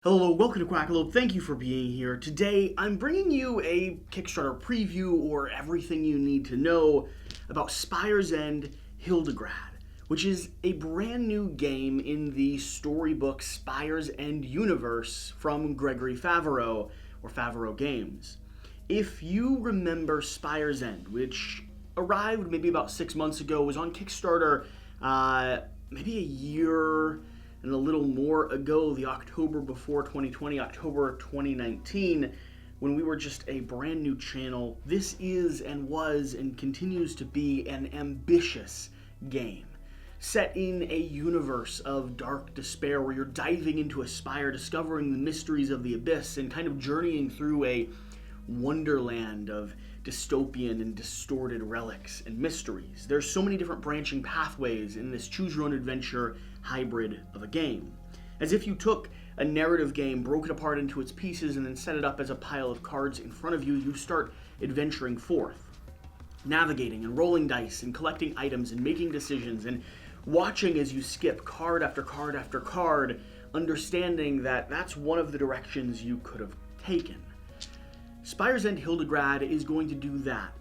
Hello, welcome to Quackalope. Thank you for being here. Today, I'm bringing you a Kickstarter preview or everything you need to know about Spires and Hildegard, which is a brand new game in the storybook Spires and universe from Gregory Favreau, or Favreau Games. If you remember Spires End, which arrived maybe about 6 months ago, was on Kickstarter maybe a year and a little more ago, the October before 2020, October 2019, when we were just a brand new channel. This is and was and continues to be an ambitious game, set in a universe of dark despair where you're diving into a spire, discovering the mysteries of the abyss, and kind of journeying through a wonderland of dystopian and distorted relics and mysteries. There's so many different branching pathways in this choose-your-own-adventure hybrid of a game. As if you took a narrative game, broke it apart into its pieces, and then set it up as a pile of cards in front of you, you start adventuring forth, navigating and rolling dice and collecting items and making decisions and watching as you skip card after card after card, understanding that that's one of the directions you could have taken. Spires and Hildegard is going to do that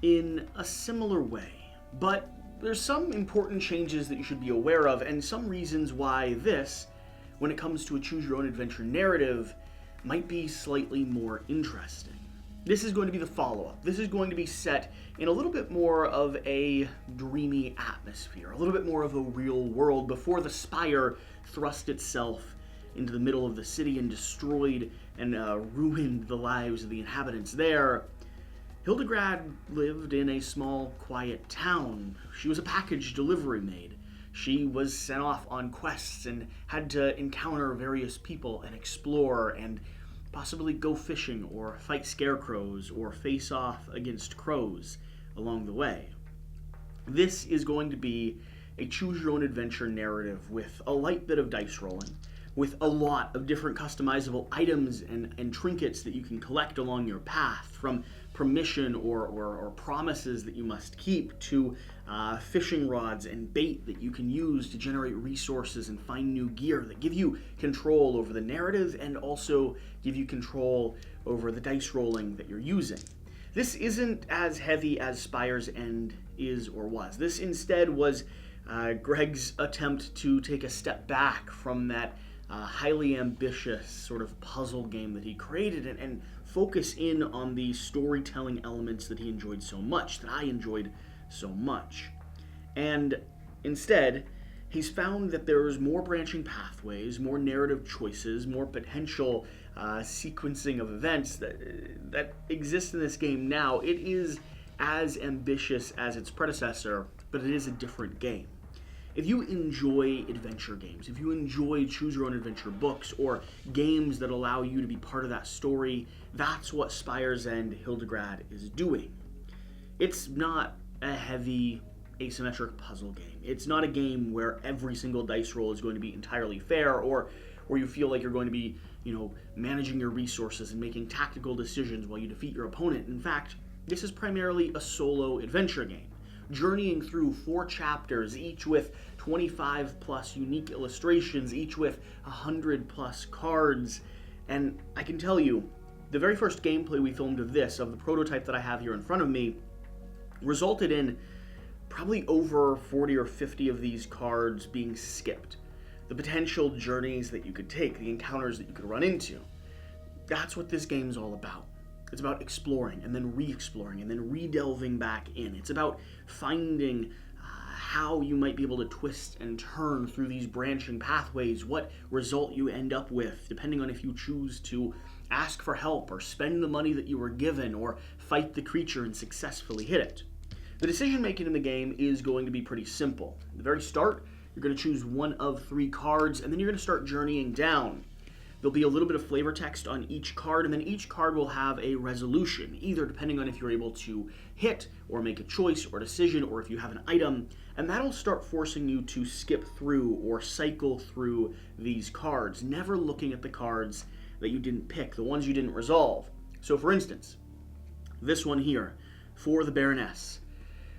in a similar way, but there's some important changes that you should be aware of, and some reasons why this, when it comes to a choose-your-own-adventure narrative, might be slightly more interesting. This is going to be the follow-up. This is going to be set in a little bit more of a dreamy atmosphere, a little bit more of a real world before the Spire thrust itself into the middle of the city and destroyed and ruined the lives of the inhabitants there. Hildegard lived in a small, quiet town. She was a package delivery maid. She was sent off on quests and had to encounter various people and explore and possibly go fishing or fight scarecrows or face off against crows along the way. This is going to be a choose-your-own-adventure narrative with a light bit of dice rolling, with a lot of different customizable items and trinkets that you can collect along your path, from permission or promises that you must keep to fishing rods and bait that you can use to generate resources and find new gear that give you control over the narrative and also give you control over the dice rolling that you're using. This isn't as heavy as Spires End is or was. This instead was Greg's attempt to take a step back from that highly ambitious sort of puzzle game that he created and focus in on the storytelling elements that he enjoyed so much, that I enjoyed so much. And instead, he's found that there's more branching pathways, more narrative choices, more potential sequencing of events that exist in this game now. It is as ambitious as its predecessor, but it is a different game. If you enjoy adventure games, if you enjoy choose-your-own-adventure books or games that allow you to be part of that story, that's what Spires and Hildegard is doing. It's not a heavy, asymmetric puzzle game. It's not a game where every single dice roll is going to be entirely fair or where you feel like you're going to be, managing your resources and making tactical decisions while you defeat your opponent. In fact, this is primarily a solo adventure game, journeying through 4 chapters, each with 25 plus unique illustrations, each with 100 plus cards. And I can tell you, the very first gameplay we filmed of the prototype that I have here in front of me, resulted in probably over 40 or 50 of these cards being skipped. The potential journeys that you could take, the encounters that you could run into. That's what this game's all about. It's about exploring and then re-exploring and then re-delving back in. It's about finding how you might be able to twist and turn through these branching pathways, what result you end up with, depending on if you choose to ask for help or spend the money that you were given or fight the creature and successfully hit it. The decision making in the game is going to be pretty simple. At the very start, you're going to choose one of 3 cards, and then you're going to start journeying down. There'll be a little bit of flavor text on each card, and then each card will have a resolution, either depending on if you're able to hit or make a choice or decision, or if you have an item, and that'll start forcing you to skip through or cycle through these cards, never looking at the cards that you didn't pick, the ones you didn't resolve. So for instance, this one here, for the Baroness.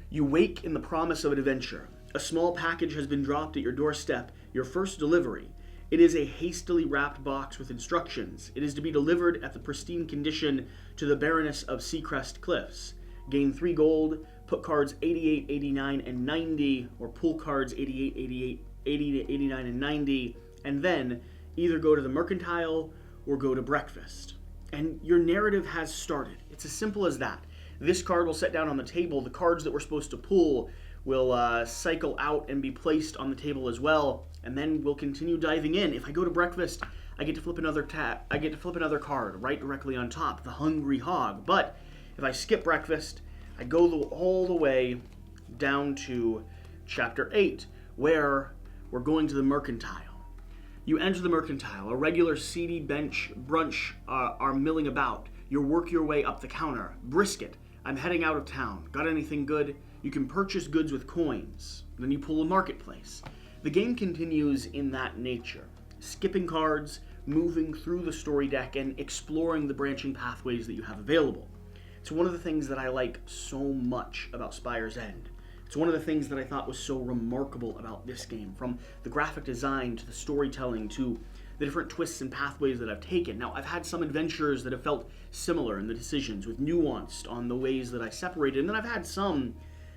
You wake in the promise of an adventure. A small package has been dropped at your doorstep, your first delivery. It is a hastily wrapped box with instructions. It is to be delivered at the pristine condition to the Baroness of Seacrest Cliffs. Gain 3 gold, put cards 88, 89, and 90, or pull cards 88, 88, 80 to 89, and 90, and then either go to the mercantile or go to breakfast. And your narrative has started. It's as simple as that. This card will set down on the table. The cards that we're supposed to pull will cycle out and be placed on the table as well, and then we'll continue diving in. If I go to breakfast, I get to flip another card right directly on top, the Hungry Hog. But if I skip breakfast, I go all the way down to Chapter 8, where we're going to the mercantile. You enter the mercantile. A regular seedy brunch are milling about. You work your way up the counter. Brisket. I'm heading out of town. Got anything good? You can purchase goods with coins. Then you pull a marketplace. The game continues in that nature, skipping cards, moving through the story deck, and exploring the branching pathways that you have available. It's one of the things that I like so much about Spire's End. It's one of the things that I thought was so remarkable about this game, from the graphic design to the storytelling to the different twists and pathways that I've taken. Now, I've had some adventures that have felt similar in the decisions, with nuanced on the ways that I separated, and then I've had some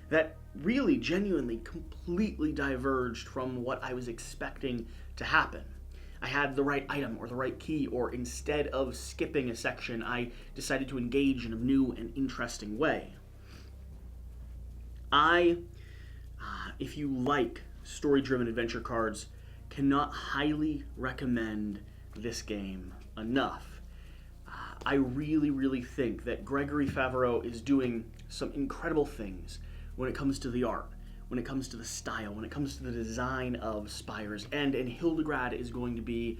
that really, genuinely, completely diverged from what I was expecting to happen. I had the right item or the right key, or instead of skipping a section, I decided to engage in a new and interesting way. If you like story-driven adventure cards, cannot highly recommend this game enough. I really, really think that Gregory Favreau is doing some incredible things when it comes to the art, when it comes to the style, when it comes to the design of Spire's End, and Hildegard is going to be,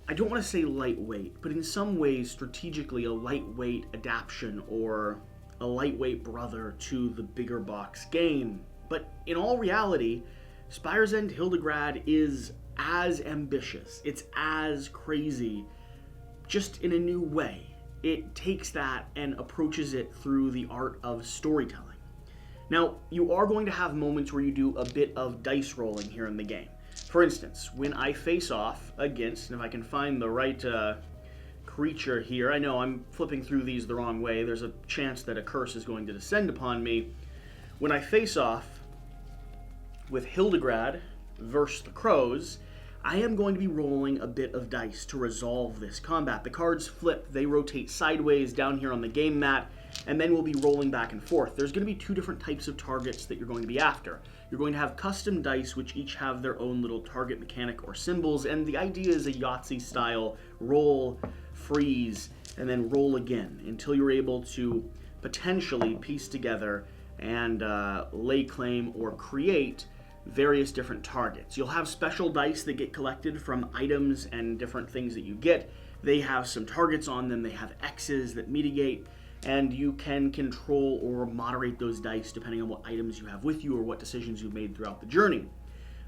I don't want to say lightweight, but in some ways strategically a lightweight adaptation or a lightweight brother to the bigger box game. But in all reality, Spire's End Hildegard is as ambitious, it's as crazy, just in a new way. It takes that and approaches it through the art of storytelling. Now, you are going to have moments where you do a bit of dice rolling here in the game. For instance, when I face off against, and if I can find the right creature here, I know I'm flipping through these the wrong way, there's a chance that a curse is going to descend upon me. When I face off with Hildegard versus the crows, I am going to be rolling a bit of dice to resolve this combat. The cards flip, they rotate sideways down here on the game mat, and then we'll be rolling back and forth. There's going to be 2 different types of targets that you're going to be after. You're going to have custom dice, which each have their own little target mechanic or symbols, and the idea is a Yahtzee style roll, freeze, and then roll again until you're able to potentially piece together and lay claim or create various different targets. You'll have special dice that get collected from items and different things that you get. They have some targets on them, they have X's that mitigate, and you can control or moderate those dice depending on what items you have with you or what decisions you've made throughout the journey.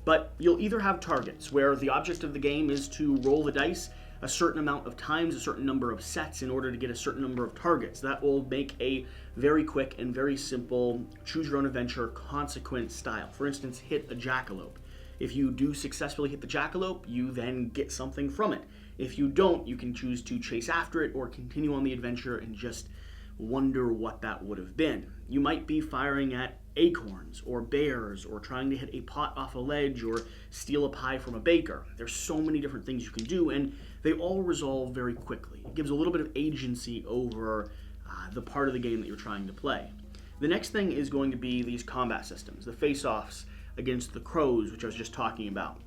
But you'll either have targets where the object of the game is to roll the dice a certain amount of times, a certain number of sets in order to get a certain number of targets. That will make a very quick and very simple choose-your-own-adventure consequence style. For instance, hit a jackalope. If you do successfully hit the jackalope, you then get something from it. If you don't, you can choose to chase after it or continue on the adventure and just wonder what that would have been. You might be firing at acorns or bears or trying to hit a pot off a ledge or steal a pie from a baker. There's so many different things you can do, and they all resolve very quickly. It gives a little bit of agency over the part of the game that you're trying to play. The next thing is going to be these combat systems, the face-offs against the crows, which I was just talking about.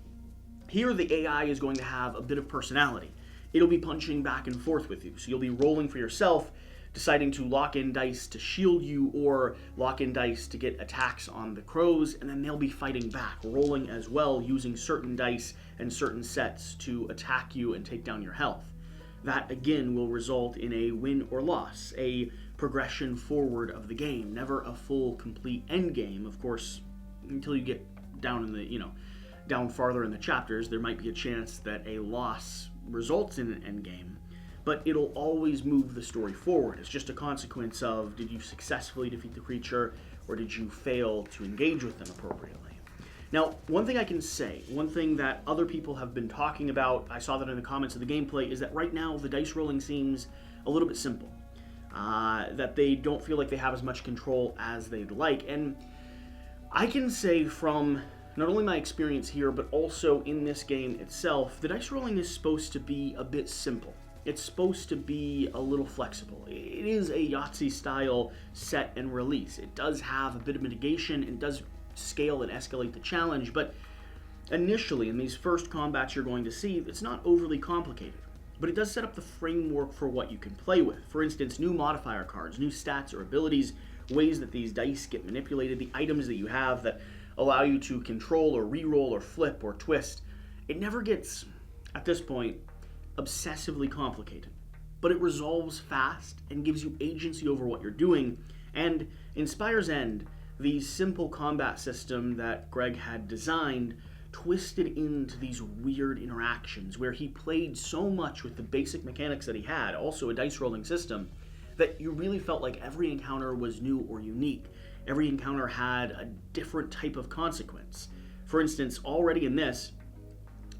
Here, the AI is going to have a bit of personality. It'll be punching back and forth with you, so you'll be rolling for yourself, deciding to lock in dice to shield you or lock in dice to get attacks on the crows, and then they'll be fighting back, rolling as well, using certain dice and certain sets to attack you and take down your health. That, again, will result in a win or loss, a progression forward of the game, never a full, complete end game. Of course, until you get down in the, down farther in the chapters, there might be a chance that a loss results in an end game. But it'll always move the story forward. It's just a consequence of, did you successfully defeat the creature, or did you fail to engage with them appropriately? Now, one thing I can say, one thing that other people have been talking about, I saw that in the comments of the gameplay, is that right now the dice rolling seems a little bit simple. That they don't feel like they have as much control as they'd like. And I can say from not only my experience here, but also in this game itself, the dice rolling is supposed to be a bit simple. It's supposed to be a little flexible. It is a Yahtzee style set and release. It does have a bit of mitigation, it does scale and escalate the challenge, but initially in these first combats you're going to see, it's not overly complicated. But it does set up the framework for what you can play with. For instance, new modifier cards, new stats or abilities, ways that these dice get manipulated, the items that you have that allow you to control or re-roll or flip or twist. It never gets, at this point, obsessively complicated. But it resolves fast and gives you agency over what you're doing. And in Spire's End, the simple combat system that Greg had designed twisted into these weird interactions where he played so much with the basic mechanics that he had, also a dice rolling system, that you really felt like every encounter was new or unique. Every encounter had a different type of consequence. For instance, already in this,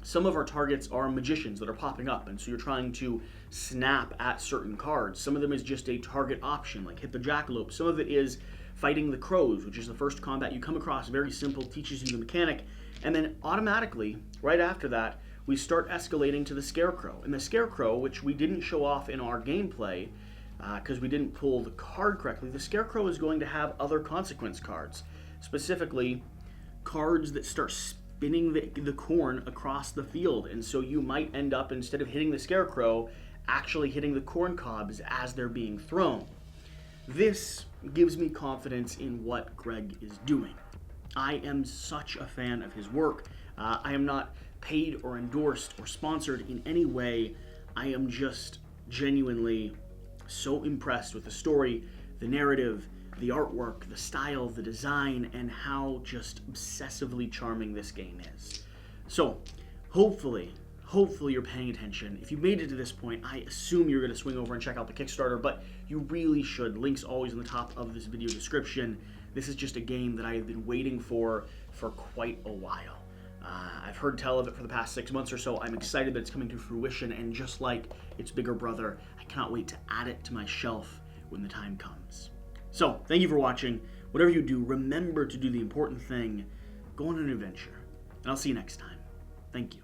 some of our targets are magicians that are popping up, and so you're trying to snap at certain cards. Some of them is just a target option, like hit the jackalope. Some of it is fighting the crows, which is the first combat you come across, very simple, teaches you the mechanic. And then automatically, right after that, we start escalating to the Scarecrow. And the Scarecrow, which we didn't show off in our gameplay, because we didn't pull the card correctly, the Scarecrow is going to have other consequence cards. Specifically, cards that start spinning the corn across the field. And so you might end up, instead of hitting the Scarecrow, actually hitting the corn cobs as they're being thrown. This gives me confidence in what Greg is doing. I am such a fan of his work. I am not paid or endorsed or sponsored in any way. I am just genuinely so impressed with the story, the narrative, the artwork, the style, the design, and how just obsessively charming this game is. So, hopefully you're paying attention. If you made it to this point, I assume you're going to swing over and check out the Kickstarter, but you really should. Link's always in the top of this video description. This is just a game that I have been waiting for quite a while. I've heard tell of it for the past 6 months or so. I'm excited that it's coming to fruition, and just like its bigger brother, I cannot wait to add it to my shelf when the time comes. So, thank you for watching. Whatever you do, remember to do the important thing. Go on an adventure, and I'll see you next time. Thank you.